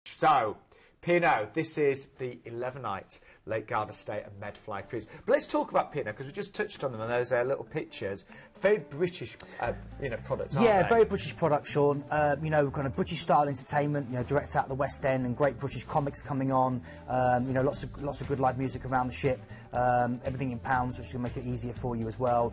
So, P&O, this is the 11-night Lake Garda Stay and Medfly cruise. But let's talk about P&O, because we just touched on them and those little pictures. Very British, products, aren't Yeah, they? very British product, Sean. Kind of British-style entertainment, direct out the West End, and great British comics coming on. Lots of good live music around the ship. Everything in pounds, which will make it easier for you as well.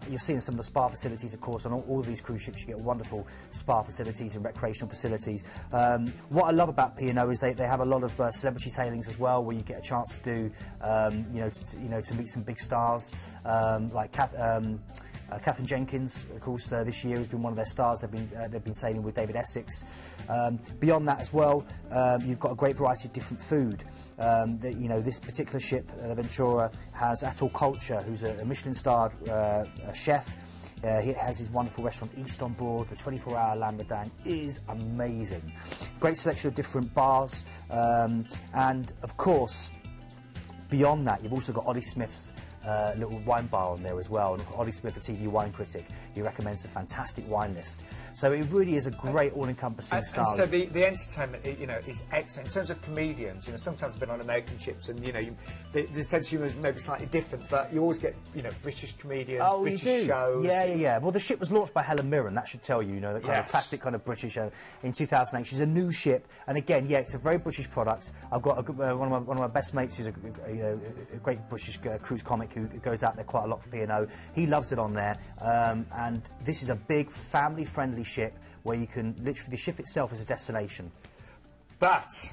You're seeing some of the spa facilities, of course, on all of these cruise ships. You get wonderful spa facilities and recreational facilities. What I love about P&O is they have a lot of celebrity sailings as well, where you get a chance to do, to meet some big stars like Catherine Jenkins, of course, this year has been one of their stars. They've been sailing with David Essex. Beyond that as well, you've got a great variety of different food. This particular ship, the Ventura, has Atul Culture, who's a Michelin-starred chef. He has his wonderful restaurant East on board. The 24-hour Lambadang is amazing. Great selection of different bars, and of course, beyond that, you've also got Ollie Smith's little wine bar on there as well. And Ollie Smith, a TV wine critic, he recommends a fantastic wine list. So it really is a great all-encompassing style. And so the entertainment, is excellent. In terms of comedians, sometimes I've been on American ships and, the sense of humour is maybe slightly different, but you always get, British comedians, British shows. Yeah. Well, the ship was launched by Helen Mirren, that should tell you, the kind of classic kind of British in 2008. She's a new ship, and again, it's a very British product. I've got one of my best mates who's a great British cruise comic who goes out there quite a lot for P&O. He loves it on there, and this is a big family-friendly ship where you can literally, the ship itself is a destination. But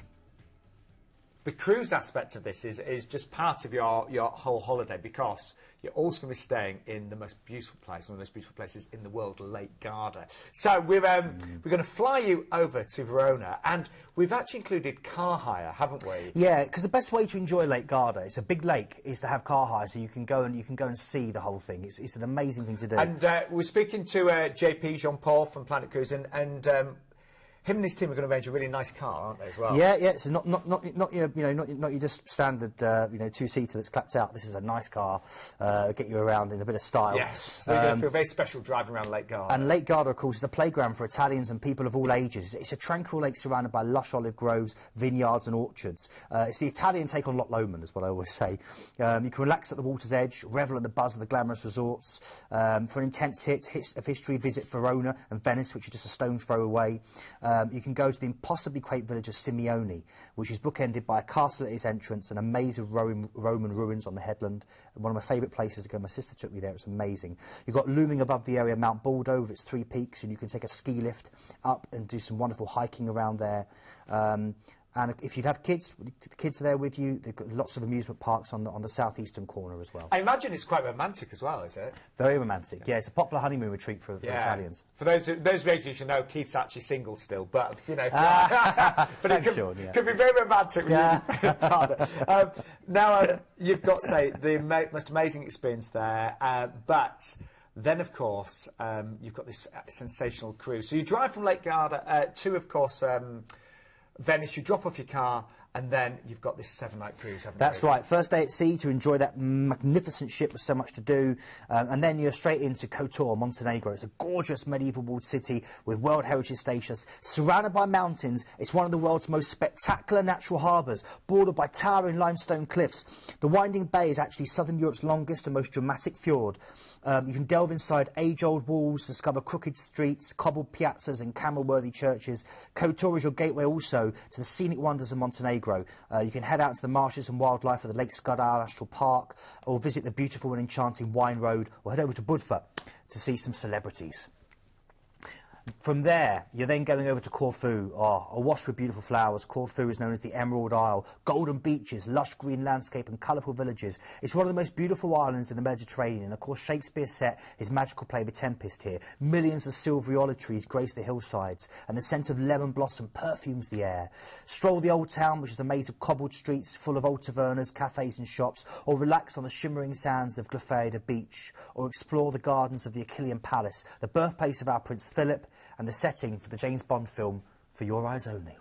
the cruise aspect of this is just part of your whole holiday, because you're also going to be staying in the most beautiful place, one of the most beautiful places in the world, Lake Garda. So we're going to fly you over to Verona, and we've actually included car hire, haven't we? Yeah, because the best way to enjoy Lake Garda, it's a big lake, is to have car hire, so you can go and see the whole thing. It's an amazing thing to do. And we're speaking to JP Jean-Paul from Planet Cruise, and him and his team are going to arrange a really nice car, aren't they, as well? Yeah. So not your just standard two-seater that's clapped out. This is a nice car, get you around in a bit of style. Yes, they're going to feel very special driving around Lake Garda. And Lake Garda, of course, is a playground for Italians and people of all ages. It's a tranquil lake surrounded by lush olive groves, vineyards, and orchards. It's the Italian take on Loch Lomond, is what I always say. You can relax at the water's edge, revel in the buzz of the glamorous resorts. For an intense hit of history, visit Verona and Venice, which are just a stone's throw away. You can go to the impossibly quaint village of Simeone, which is bookended by a castle at its entrance and a maze of Roman ruins on the headland. One of my favourite places to go. My sister took me there. It's amazing. You've got looming above the area Mount Baldo with its 3 peaks, and you can take a ski lift up and do some wonderful hiking around there. And if you'd have kids, the kids are there with you. They've got lots of amusement parks on the southeastern corner as well. I imagine it's quite romantic as well, is it? Very romantic. Yeah, it's a popular honeymoon retreat for Italians. For those regulars who know, Keith's actually single still, but but it could be very romantic with your partner. Now you've got, say, the most amazing experience there, but then, of course, you've got this sensational cruise. So you drive from Lake Garda to, of course, Venice. You drop off your car, and then you've got this 7-night cruise, haven't you? That's right. First day at sea to enjoy that magnificent ship with so much to do. And then you're straight into Kotor, Montenegro. It's a gorgeous medieval walled city with World Heritage status. Surrounded by mountains, it's one of the world's most spectacular natural harbours, bordered by towering limestone cliffs. The winding bay is actually southern Europe's longest and most dramatic fjord. You can delve inside age-old walls, discover crooked streets, cobbled piazzas and camera-worthy churches. Kotor is your gateway also to the scenic wonders of Montenegro. You can head out into the marshes and wildlife of the Lake Garda National Park, or visit the beautiful and enchanting Wine Road, or head over to Budva to see some celebrities. From there, you're then going over to Corfu, awash with beautiful flowers. Corfu is known as the Emerald Isle. Golden beaches, lush green landscape and colourful villages. It's one of the most beautiful islands in the Mediterranean. Of course, Shakespeare set his magical play The Tempest here. Millions of silvery olive trees grace the hillsides, and the scent of lemon blossom perfumes the air. Stroll the old town, which is a maze of cobbled streets full of old tavernas, cafes and shops, or relax on the shimmering sands of Glyfada Beach, or explore the gardens of the Achillean Palace, the birthplace of our Prince Philip, and the setting for the James Bond film For Your Eyes Only.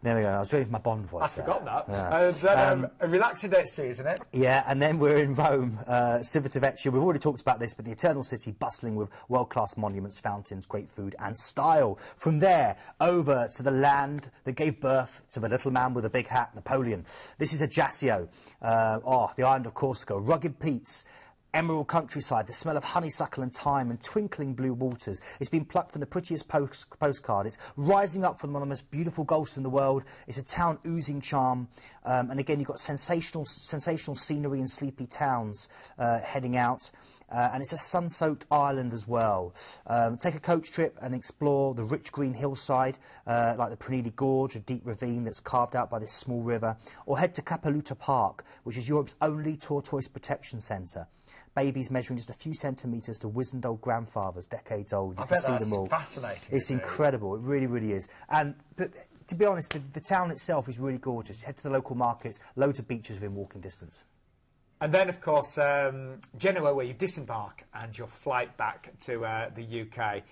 There we go. I was doing my Bond voice. I've forgotten that. Yeah. A relaxing day at sea, isn't it? Yeah, and then we're in Rome, Civitavecchia. We've already talked about this, but the Eternal City bustling with world-class monuments, fountains, great food and style. From there, over to the land that gave birth to the little man with a big hat, Napoleon. This is Ajaccio, the island of Corsica. Rugged peaks, emerald countryside, the smell of honeysuckle and thyme and twinkling blue waters. It's been plucked from the prettiest postcard. It's rising up from one of the most beautiful gulfs in the world. It's a town oozing charm. And again, you've got sensational scenery and sleepy towns heading out. And it's a sun-soaked island as well. Take a coach trip and explore the rich green hillside, like the Pranidi Gorge, a deep ravine that's carved out by this small river. Or head to Capaluta Park, which is Europe's only tortoise protection centre. Babies measuring just a few centimetres to wizened old grandfathers, decades old. You can see them all. Fascinating. It's incredible. It really, really is. But to be honest, the town itself is really gorgeous. Head to the local markets, loads of beaches within walking distance. And then, of course, Genoa, where you disembark and your flight back to the UK.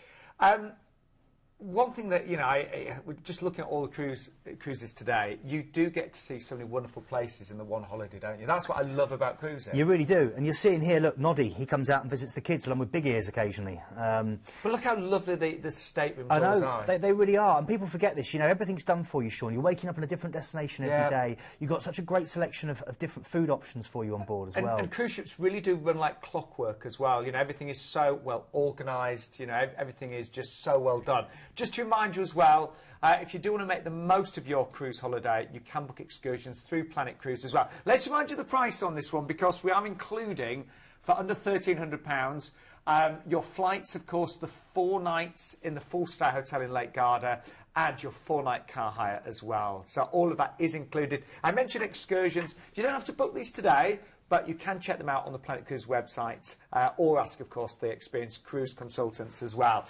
One thing that, you know, we're just looking at all the cruises today, you do get to see so many wonderful places in the one holiday, don't you? That's what I love about cruising. You really do. And you're seeing here, look, Noddy, he comes out and visits the kids along with Big Ears occasionally. But look how lovely the staterooms I know, are. they really are. And people forget this, you know, everything's done for you, Sean. You're waking up in a different destination every day. You've got such a great selection of different food options for you on board as well. And cruise ships really do run like clockwork as well. You know, everything is so well organised, you know, everything is just so well done. Just to remind you as well, if you do want to make the most of your cruise holiday, you can book excursions through Planet Cruise as well. Let's remind you the price on this one, because we are including, for under £1,300, your flights, of course, the 4 nights in the full-stay hotel in Lake Garda, and your 4-night car hire as well. So all of that is included. I mentioned excursions. You don't have to book these today, but you can check them out on the Planet Cruise website, or ask, of course, the experienced cruise consultants as well.